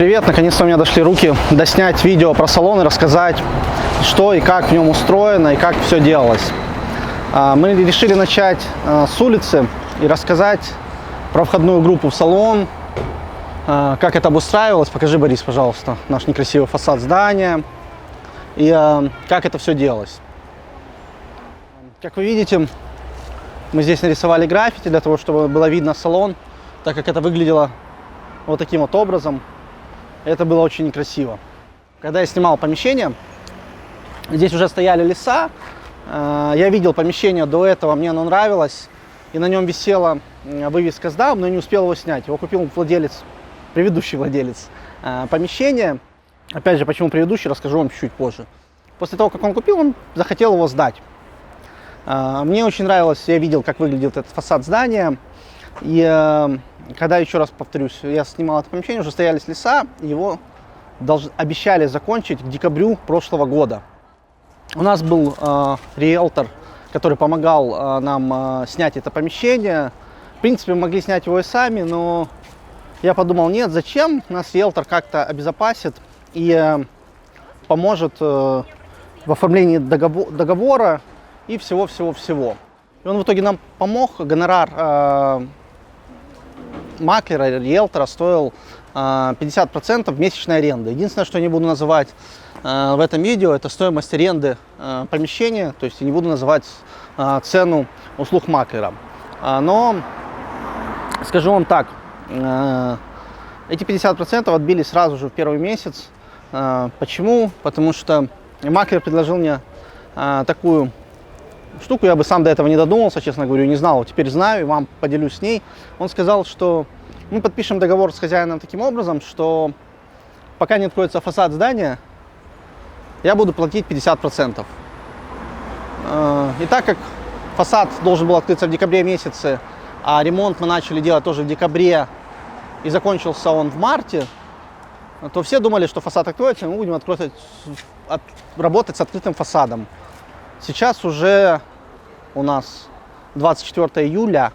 привет! Наконец-то у меня дошли руки доснять видео про салон и рассказать, что и как в нем устроено и как все делалось. Мы решили начать с улицы и рассказать про входную группу в салон, как это обустраивалось. Покажи, Борис, пожалуйста, наш некрасивый фасад здания и как это все делалось. Как вы видите, мы здесь нарисовали граффити для того, чтобы было видно салон, так как это выглядело вот таким вот образом. Это было очень некрасиво. Когда я снимал помещение, здесь уже стояли леса. Я видел помещение до этого, мне оно нравилось. И на нем висела вывеска «Сдам», но я не успел его снять. Его купил владелец, предыдущий владелец помещения. Опять же, почему предыдущий, расскажу вам чуть позже. После того, как он купил, он захотел его сдать. Мне очень нравилось, я видел, как выглядит этот фасад здания. И когда, еще раз повторюсь, я снимал это помещение, уже стоялись леса, его обещали закончить к декабрю прошлого года. У нас был риэлтор, который помогал нам снять это помещение. В принципе, мы могли снять его и сами, но я подумал, нет, зачем? Нас риэлтор как-то обезопасит и поможет в оформлении договора и всего-всего-всего. И он в итоге нам помог. Гонорар маклера, риэлтора стоил 50% месячной аренды. Единственное, что я не буду называть в этом видео, это стоимость аренды помещения, то есть я не буду называть цену услуг маклера. Но скажу вам так, эти 50% отбились сразу же в первый месяц. Почему? Потому что маклер предложил мне такую штуку, я бы сам до этого не додумался, честно говорю, не знал, теперь знаю и вам поделюсь с ней. Он сказал, что мы подпишем договор с хозяином таким образом, что пока не откроется фасад здания, я буду платить 50%. И так как фасад должен был открыться в декабре месяце, а ремонт мы начали делать тоже в декабре, и закончился он в марте, то все думали, что фасад откроется, и мы будем работать с открытым фасадом. Сейчас уже у нас 24 июля.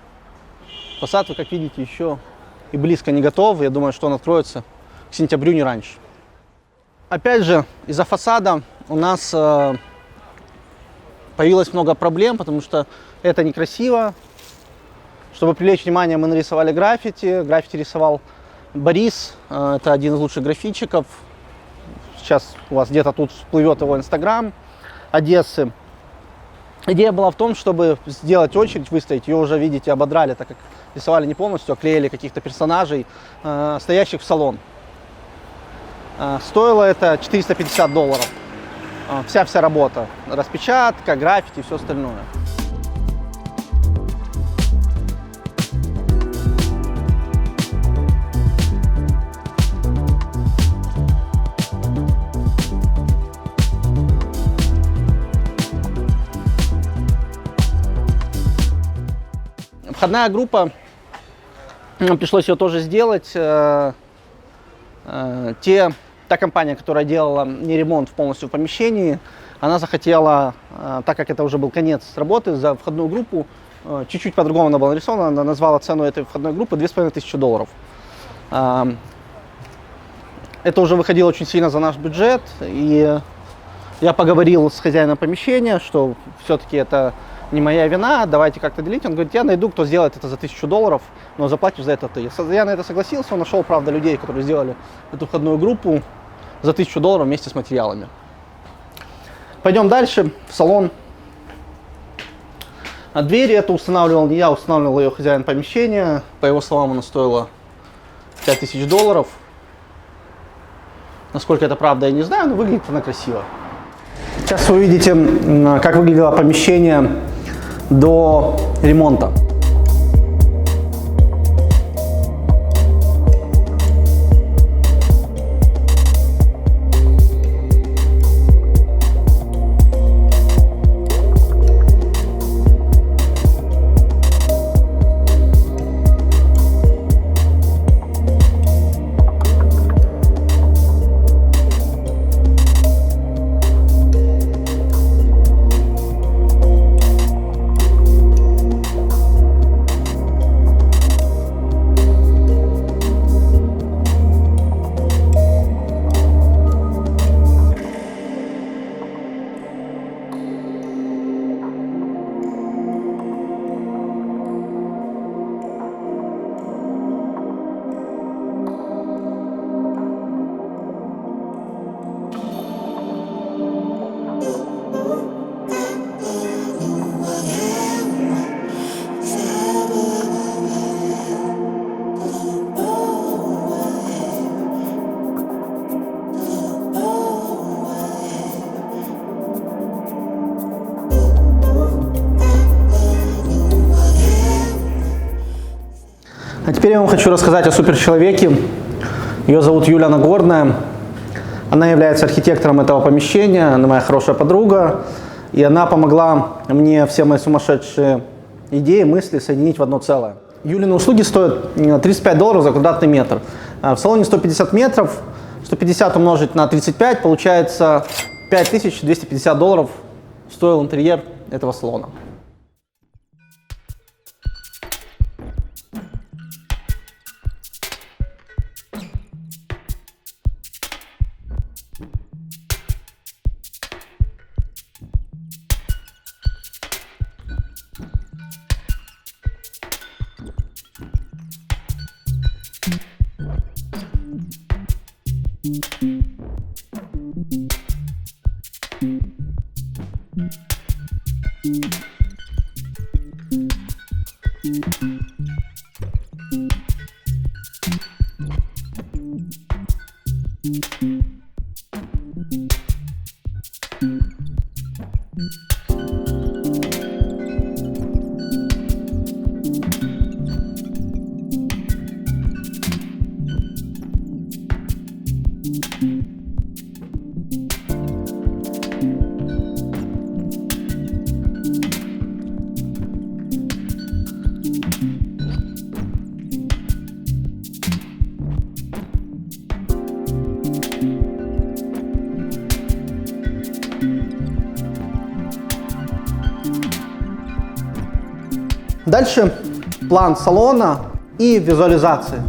Фасад, вы как видите, еще и близко не готов. Я думаю, что он откроется к сентябрю, не раньше. Опять же, из-за фасада у нас появилось много проблем, потому что это некрасиво. Чтобы привлечь внимание, мы нарисовали граффити. Граффити рисовал Борис. Это один из лучших граффитчиков. Сейчас у вас где-то тут всплывет его Инстаграм Одессы. Идея была в том, чтобы сделать очередь, выставить. Ее уже, видите, ободрали, так как рисовали не полностью, а клеили каких-то персонажей, стоящих в салон. Стоило это $450. Вся работа. Распечатка, граффити и все остальное. Входная группа, нам пришлось ее тоже сделать. Та компания, которая делала не ремонт полностью в помещении, она захотела, так как это уже был конец работы, за входную группу, чуть-чуть по-другому она была нарисована, она назвала цену этой входной группы $2500. Это уже выходило очень сильно за наш бюджет, и я поговорил с хозяином помещения, что все-таки это не моя вина, давайте как-то делить. Он говорит, я найду, кто сделает это за $1000, но заплатишь за это ты. Я на это согласился, он нашел, правда, людей, которые сделали эту входную группу за $1000 вместе с материалами. Пойдем дальше, в салон. Двери это устанавливал не я, устанавливал ее хозяин помещения. По его словам, она стоила $5000. Насколько это правда, я не знаю, но выглядит она красиво. Сейчас вы увидите, как выглядело помещение до ремонта. А теперь я вам хочу рассказать о суперчеловеке. Ее зовут Юля Нагорная. Она является архитектором этого помещения, она моя хорошая подруга. И она помогла мне все мои сумасшедшие идеи, мысли соединить в одно целое. Юлины услуги стоят $35 за квадратный метр. В салоне 150 метров, 150 умножить на 35, получается $5250 стоил интерьер этого салона. Дальше план салона и визуализации.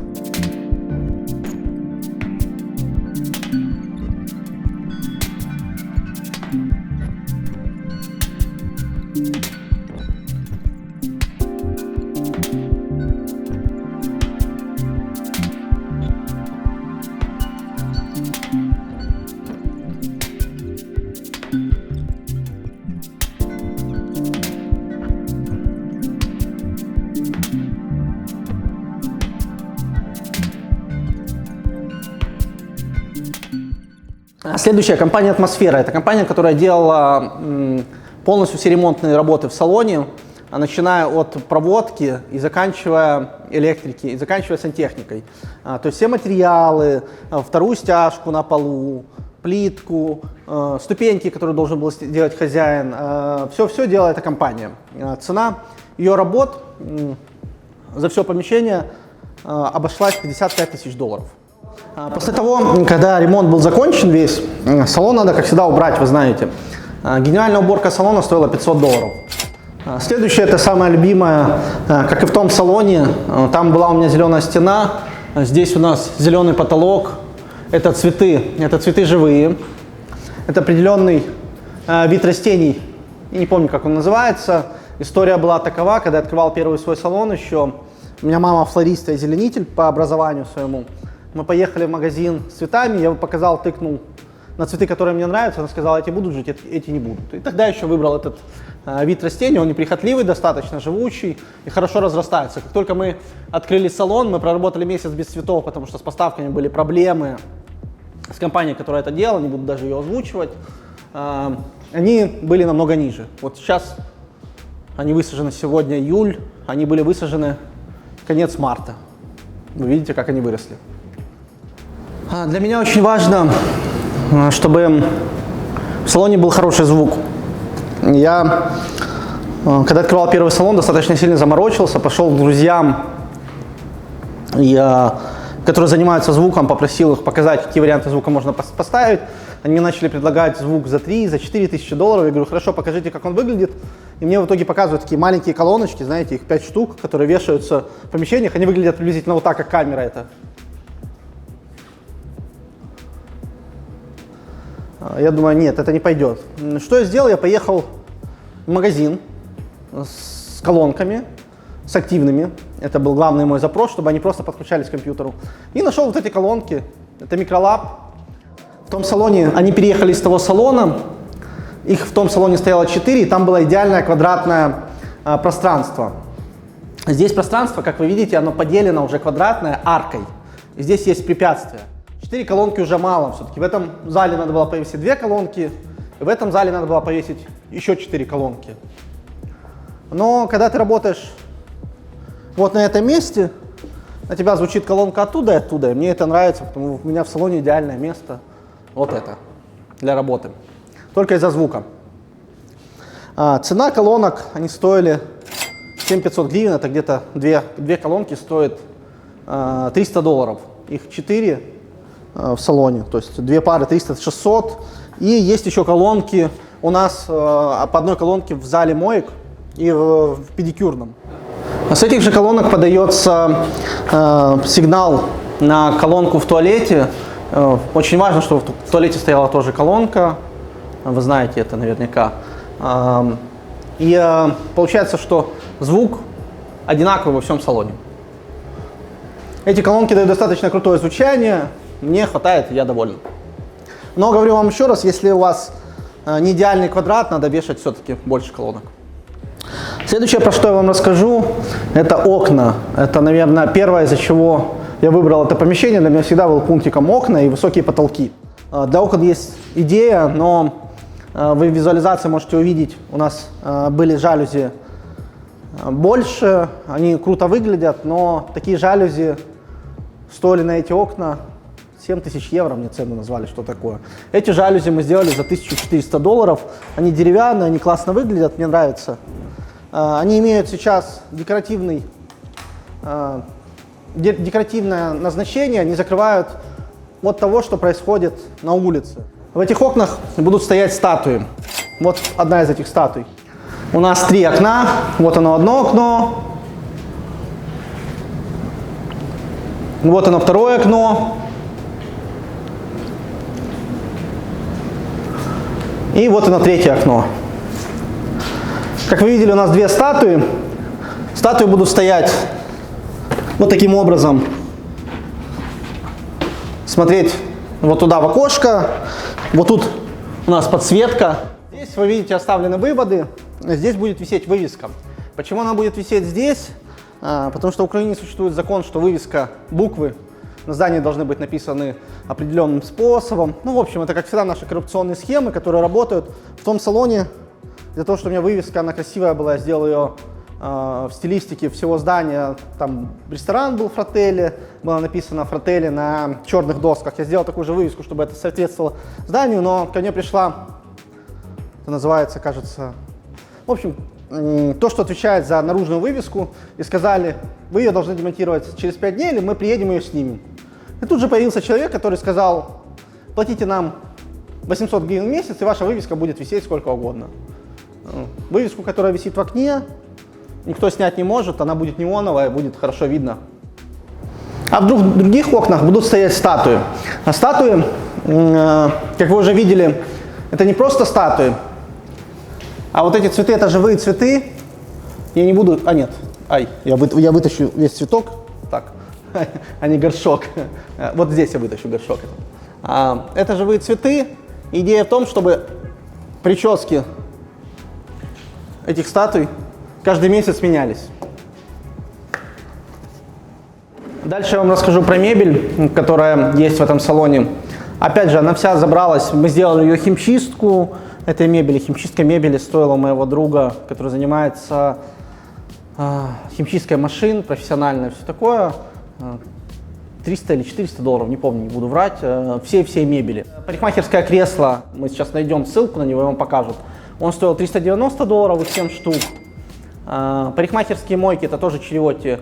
Следующая компания «Атмосфера». Это компания, которая делала полностью все ремонтные работы в салоне, начиная от проводки и заканчивая электрики, и заканчивая сантехникой. То есть все материалы, вторую стяжку на полу, плитку, ступеньки, которые должен был делать хозяин. Все делала эта компания. Цена ее работ за все помещение обошлась $55 тысяч. После того, когда ремонт был закончен весь, салон надо, как всегда, убрать, вы знаете. Генеральная уборка салона стоила $500. Следующее, это самое любимое, как и в том салоне, там была у меня зеленая стена, здесь у нас зеленый потолок, это цветы живые, это определенный вид растений, я не помню, как он называется. История была такова, когда я открывал первый свой салон еще, у меня мама флорист и озеленитель по образованию своему. Мы поехали в магазин с цветами, я показал, тыкнул на цветы, которые мне нравятся, она сказала, эти будут жить, эти не будут. И тогда еще выбрал этот вид растения, он неприхотливый, достаточно живучий и хорошо разрастается. Как только мы открыли салон, мы проработали месяц без цветов, потому что с поставками были проблемы с компанией, которая это делала, не буду даже ее озвучивать. Они были намного ниже. Вот сейчас они высажены сегодня июль, они были высажены конец марта. Вы видите, как они выросли. Для меня очень важно, чтобы в салоне был хороший звук. Я, когда открывал первый салон, достаточно сильно заморочился, пошел к друзьям, которые занимаются звуком, попросил их показать, какие варианты звука можно поставить. Они мне начали предлагать звук за 3, за 4 тысячи долларов. Я говорю, хорошо, покажите, как он выглядит. И мне в итоге показывают такие маленькие колоночки, знаете, их 5 штук, которые вешаются в помещениях. Они выглядят приблизительно вот так, как камера это. Я думаю, нет, это не пойдет. Что я сделал? Я поехал в магазин с колонками, с активными. Это был главный мой запрос, чтобы они просто подключались к компьютеру. И нашел вот эти колонки. Это Microlab. В том салоне, они переехали из того салона, их в том салоне стояло 4, и там было идеальное квадратное пространство. Здесь пространство, как вы видите, оно поделено уже квадратной аркой. И здесь есть препятствия. 4 колонки уже мало все-таки. В этом зале надо было повесить 2 колонки, и в этом зале надо было повесить еще 4 колонки. Но когда ты работаешь вот на этом месте, На тебя звучит колонка оттуда и оттуда, и мне это нравится, потому что у меня в салоне идеальное место. Вот это, для работы. Только из-за звука. Цена колонок, они стоили 7500 гривен, это где-то две колонки стоят $300. Их 4 в салоне, то есть две пары 300-600. И есть еще колонки у нас по одной колонке в зале моек и в педикюрном. С этих же колонок подается сигнал на колонку в туалете. Очень важно, чтобы в туалете стояла тоже колонка. Вы знаете это наверняка. И получается, что звук одинаковый во всем салоне. Эти колонки дают достаточно крутое звучание. Мне хватает, я доволен. Но говорю вам еще раз, если у вас не идеальный квадрат, надо вешать все-таки больше колонок. Следующее, про что я вам расскажу, это окна. Это, наверное, первое, из-за чего я выбрал это помещение. Для меня всегда был пунктиком окна и высокие потолки. Для окон есть идея, но вы в визуализации можете увидеть, у нас были жалюзи больше, они круто выглядят, но такие жалюзи стоили на эти окна 7000 евро, мне цену назвали, что такое. Эти жалюзи мы сделали за $1400. Они деревянные, они классно выглядят, мне нравится. Они имеют сейчас декоративное назначение, они закрывают от того, что происходит на улице. В этих окнах будут стоять статуи. Вот одна из этих статуй. У нас 3 окна, вот оно одно окно. Вот оно второе окно. И вот оно третье окно. Как вы видели, у нас 2 статуи. Статуи будут стоять вот таким образом. Смотреть вот туда в окошко. Вот тут у нас подсветка. Здесь вы видите оставлены выводы. Здесь будет висеть вывеска. Почему она будет висеть здесь? Потому что в Украине существует закон, что вывеска, буквы на здании должны быть написаны определенным способом. Ну, в общем, это, как всегда, наши коррупционные схемы, которые работают в том салоне. Для того, чтобы у меня вывеска, она красивая была, я сделал ее в стилистике всего здания. Там ресторан был Фрателли, было написано Фрателли на черных досках. Я сделал такую же вывеску, чтобы это соответствовало зданию, но ко мне пришла, это называется, кажется, в общем, то, что отвечает за наружную вывеску, и сказали, вы ее должны демонтировать через 5 дней, или мы приедем и ее снимем. И тут же появился человек, который сказал, платите нам 800 гривен в месяц, и ваша вывеска будет висеть сколько угодно. Вывеску, которая висит в окне, никто снять не может, она будет неоновая, будет хорошо видно. А в других окнах будут стоять статуи. А статуи, как вы уже видели, это не просто статуи, а вот эти цветы, это живые цветы. Я не буду, нет, я вытащу весь цветок, так, а не горшок. Вот здесь я вытащу горшок. Это живые цветы. Идея в том, чтобы прически этих статуй каждый месяц менялись. Дальше я вам расскажу про мебель, которая есть в этом салоне. Опять же, она вся забралась, мы сделали ее химчистку этой мебели. Химчистка мебели стоила у моего друга, который занимается химчисткой машин, профессионально, все такое, 300 или 400 долларов, не помню, не буду врать, всей мебели. Парикмахерское кресло, мы сейчас найдем ссылку на него, и вам покажут. Он стоил 390 долларов, их 7 штук. Парикмахерские мойки, это тоже Чериотти,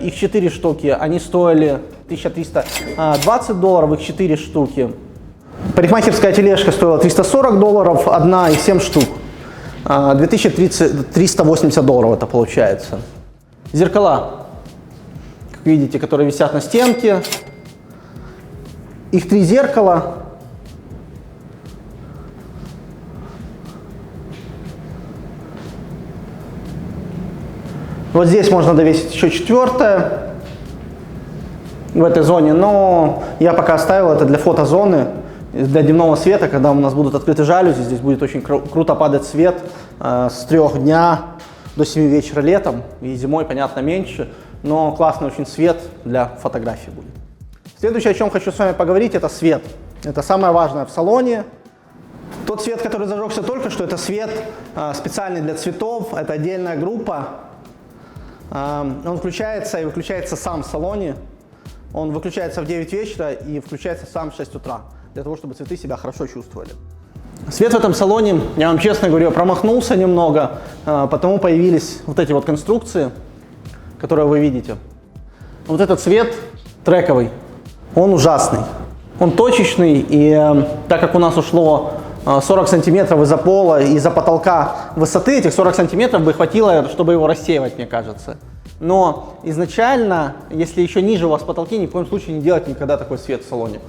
их 4 штуки, они стоили 1320 долларов, их 4 штуки. Парикмахерская тележка стоила 340 долларов, одна, их 7 штук. 2380 долларов это получается. Зеркала, как видите, которые висят на стенке. Их 3 зеркала. Вот здесь можно довесить еще 4-е в этой зоне, но я пока оставил это для фотозоны, для дневного света, когда у нас будут открыты жалюзи, здесь будет очень круто падать свет с 3 дня до 7 вечера летом, и зимой, понятно, меньше, но классный очень свет для фотографий будет. Следующее, о чем хочу с вами поговорить, это свет. Это самое важное в салоне. Тот свет, который зажегся только что, это свет специальный для цветов, это отдельная группа. Он включается и выключается сам в салоне. Он выключается в 9 вечера и включается сам в 6 утра, для того, чтобы цветы себя хорошо чувствовали. Свет в этом салоне, я вам честно говорю, промахнулся немного, потому появились вот эти вот конструкции, которые вы видите. Вот этот цвет трековый, он ужасный. Он точечный, и так как у нас ушло 40 сантиметров из-за пола и из-за потолка высоты, этих 40 сантиметров бы хватило, чтобы его рассеивать, мне кажется. Но изначально, если еще ниже у вас потолки, ни в коем случае не делайте никогда такой свет в салоне.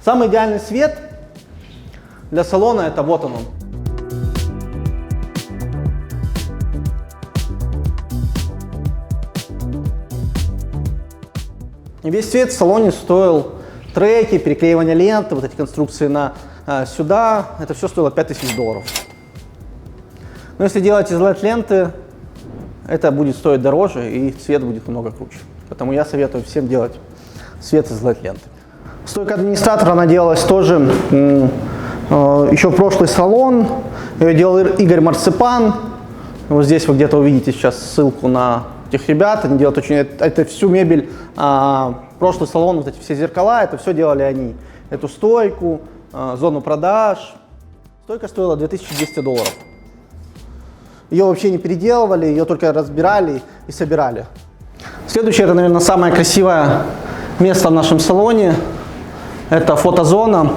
Самый идеальный свет для салона — это вот он. И весь свет в салоне стоил треки, переклеивание ленты, вот эти конструкции на сюда. Это все стоило $5000. Но если делать из LED-ленты, это будет стоить дороже и цвет будет намного круче. Поэтому я советую всем делать свет из LED-ленты. Стойка администратора, она делалась тоже еще в прошлый салон. Ее делал Игорь Марципан. Вот здесь вы где-то увидите сейчас ссылку на этих ребят. Они делают это всю мебель. Прошлый салон, вот эти все зеркала, это все делали они. Эту стойку, зону продаж. Стойка стоила $2200. Ее вообще не переделывали, ее только разбирали и собирали. Следующее, это, наверное, самое красивое место в нашем салоне. Это фотозона.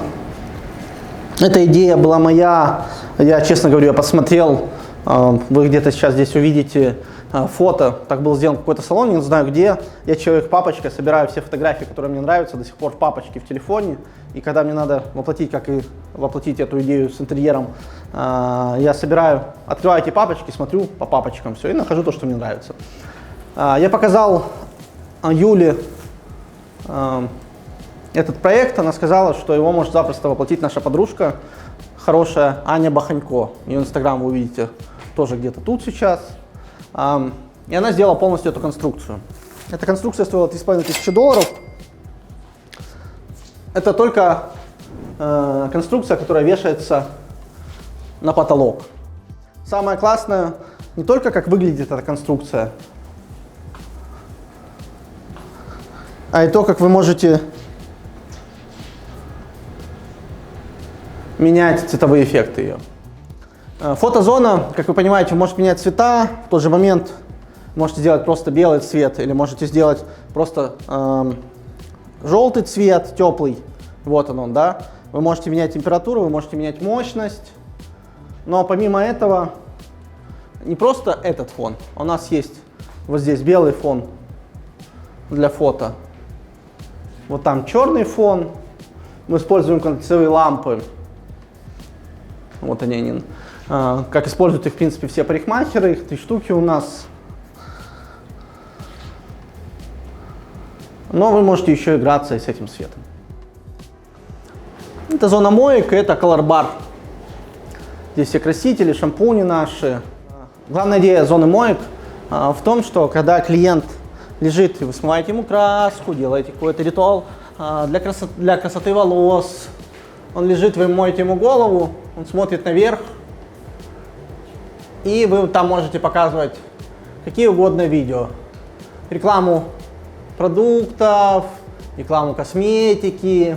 Эта идея была моя. Я, честно говорю, я посмотрел. Вы где-то сейчас здесь увидите фото. Так был сделан какой-то салон, не знаю где. Я человек-папочка, собираю все фотографии, которые мне нравятся, до сих пор в папочке в телефоне. И когда мне надо воплотить, как и воплотить эту идею с интерьером, я собираю, открываю эти папочки, смотрю по папочкам все и нахожу то, что мне нравится. Я показал Юле этот проект, она сказала, что его может запросто воплотить наша подружка, хорошая Аня Баханько. Ее инстаграм вы увидите тоже где-то тут сейчас. И она сделала полностью эту конструкцию. Эта конструкция стоила $3500. Это только конструкция, которая вешается на потолок. Самое классное не только как выглядит эта конструкция, а и то, как вы можете менять цветовые эффекты ее. Фотозона, как вы понимаете, вы можете менять цвета. В тот же момент можете сделать просто белый цвет или можете сделать просто желтый цвет, теплый. Вот он, да. Вы можете менять температуру, вы можете менять мощность. Но помимо этого, не просто этот фон. У нас есть вот здесь белый фон для фото. Вот там черный фон. Мы используем кольцевые лампы. Вот они. Как используют их, в принципе, все парикмахеры. Их 3 штуки у нас. Но вы можете еще играться и с этим светом. Это зона моек, это Color Bar. Здесь все красители, шампуни наши. Главная идея зоны моек в том, что когда клиент лежит, и вы смываете ему краску, делаете какой-то ритуал для красоты волос, он лежит, вы моете ему голову, он смотрит наверх, и вы там можете показывать какие угодно видео. Рекламу продуктов, рекламу косметики,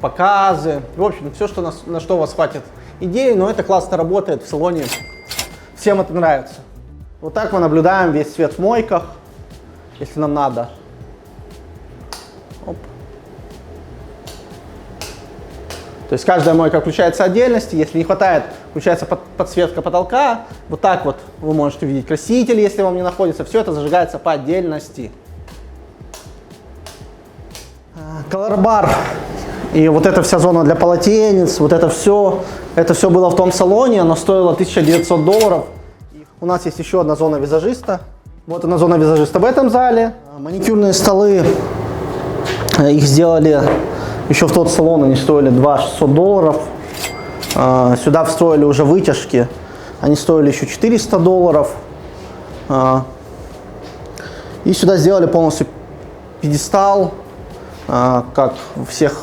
показы. В общем, все, что на что у вас хватит идеи, но это классно работает в салоне. Всем это нравится. Вот так мы наблюдаем весь свет в мойках, если нам надо. Оп. То есть каждая мойка включается отдельности. Если не хватает, включается подсветка потолка. Вот так вот вы можете увидеть краситель, если вам не находится. Все это зажигается по отдельности. Color Bar. И вот эта вся зона для полотенец, вот это все было в том салоне, оно стоило $1900. У нас есть еще одна зона визажиста. Вот она зона визажиста в этом зале. Маникюрные столы, их сделали еще в тот салон, они стоили $2600. Сюда встроили уже вытяжки, они стоили еще $400. И сюда сделали полностью пьедестал, как во всех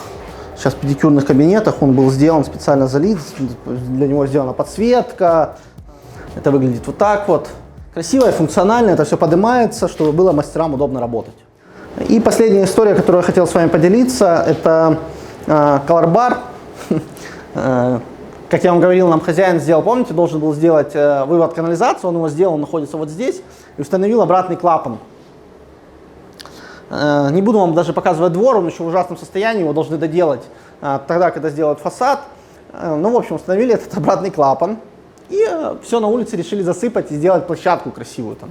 сейчас педикюрных кабинетах. Он был сделан специально залит, для него сделана подсветка. Это выглядит вот так вот. Красиво и функционально, это все поднимается, чтобы было мастерам удобно работать. И последняя история, которую я хотел с вами поделиться, это колор-бар. Как я вам говорил, нам хозяин сделал, помните, должен был сделать вывод канализации, он его сделал, он находится вот здесь, и установил обратный клапан. Не буду вам даже показывать двор, он еще в ужасном состоянии, его должны доделать тогда, когда сделают фасад. Ну, в общем, установили этот обратный клапан, и все на улице решили засыпать и сделать площадку красивую там.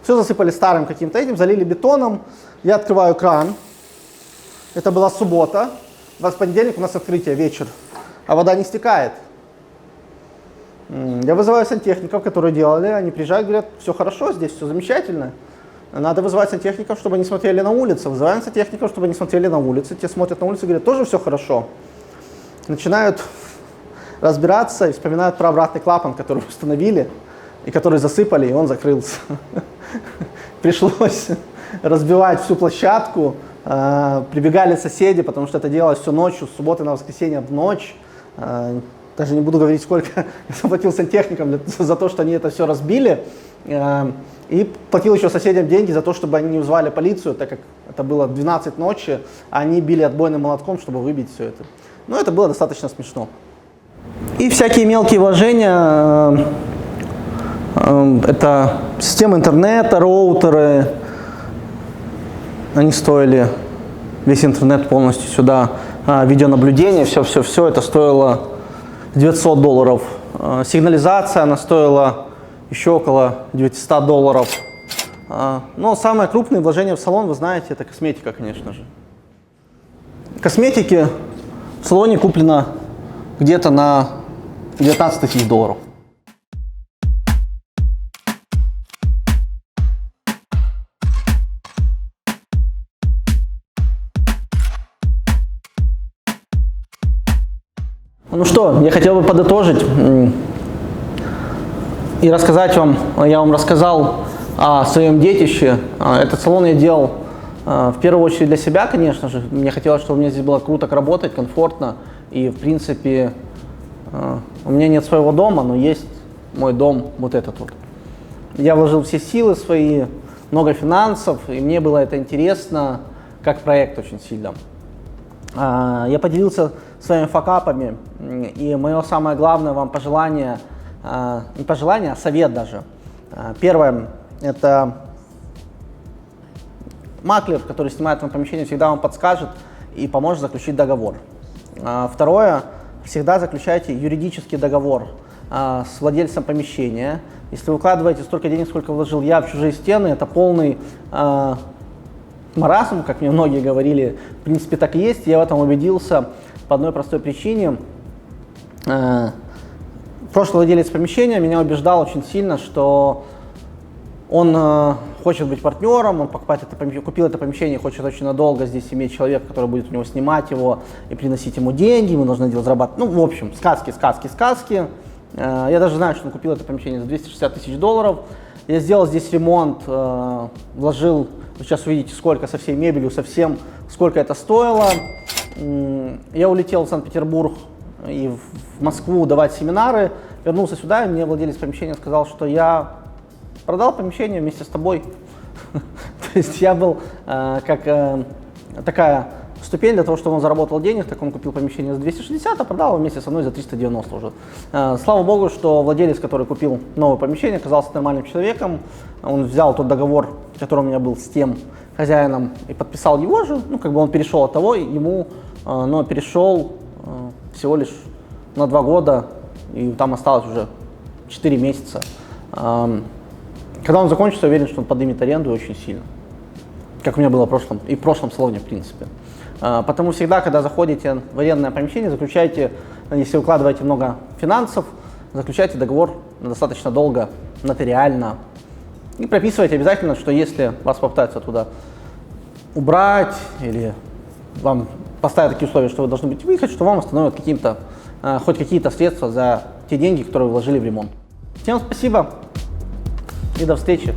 Все засыпали старым каким-то этим, залили бетоном. Я открываю кран. Это была суббота. В понедельник у нас открытие, вечер. А вода не стекает. Я вызываю сантехников, которые делали. Они приезжают, говорят, все хорошо, здесь все замечательно. Надо вызывать сантехников, чтобы они смотрели на улицу. Вызываем сантехников, чтобы они смотрели на улицу. Те смотрят на улицу и говорят, тоже все хорошо. Начинают разбираться и вспоминают про обратный клапан, который установили и который засыпали, и он закрылся. Пришлось разбивать всю площадку. Прибегали соседи, потому что это делалось все ночью, с субботы на воскресенье в ночь. Даже не буду говорить, сколько я заплатил сантехникам за то, что они это все разбили. И платил еще соседям деньги за то, чтобы они не вызывали полицию, так как это было 12 ночи, а они били отбойным молотком, чтобы выбить все это. Но это было достаточно смешно. И всякие мелкие вложения. Это система интернета, роутеры. Они стоили весь интернет полностью сюда. Видеонаблюдение, все это стоило $900. Сигнализация, она стоила еще около $900. Но самое крупное вложение в салон, вы знаете, это косметика, конечно же. Косметики в салоне куплено где-то на $19 000. Ну что, я хотел бы подытожить и рассказать вам, я вам рассказал о своем детище. Этот салон я делал в первую очередь для себя, конечно же. Мне хотелось, чтобы мне здесь было круто работать, комфортно. И, в принципе, у меня нет своего дома, но есть мой дом, вот этот вот. Я вложил все силы свои, много финансов, и мне было это интересно, как проект очень сильно. Я поделился своими факапами, и мое самое главное вам пожелание, не пожелание, а совет даже. Первое, это маклер, который снимает вам помещение, всегда вам подскажет и поможет заключить договор. Второе, всегда заключайте юридический договор с владельцем помещения. Если вы вкладываете столько денег, сколько вложил я в чужие стены, это полный маразм, как мне многие говорили, в принципе так и есть. Я в этом убедился по одной простой причине. Прошлый владелец помещения меня убеждал очень сильно, что он хочет быть партнером, он купил это помещение, хочет очень надолго здесь иметь человека, который будет у него снимать его и приносить ему деньги, ему нужно делать зарабатывать. Ну, в общем, сказки. Я даже знаю, что он купил это помещение за $260 000. Я сделал здесь ремонт, вложил, вы сейчас увидите, сколько со всей мебелью, со всем, сколько это стоило. Я улетел в Санкт-Петербург и в Москву давать семинары, вернулся сюда, и мне владелец помещения сказал, что я продал помещение вместе с тобой. То есть я был как такая ступень для того, чтобы он заработал денег, так он купил помещение за 260, а продал его вместе со мной за 390 уже. Слава богу, что владелец, который купил новое помещение, оказался нормальным человеком. Он взял тот договор, который у меня был с тем хозяином, и подписал его же. Ну, как бы он перешел от того, ему, но перешел всего лишь на 2 года, и там осталось уже 4 месяца. Когда он закончится, я уверен, что он поднимет аренду очень сильно. Как у меня было в прошлом салоне, в принципе. Потому всегда, когда заходите в арендное помещение, заключайте, если вы вкладываете много финансов, заключайте договор достаточно долго, нотариально. И прописывайте обязательно, что если вас попытаются туда убрать или вам поставят такие условия, что вы должны быть выехать, что вам остановят хоть какие-то средства за те деньги, которые вы вложили в ремонт. Всем спасибо и до встречи.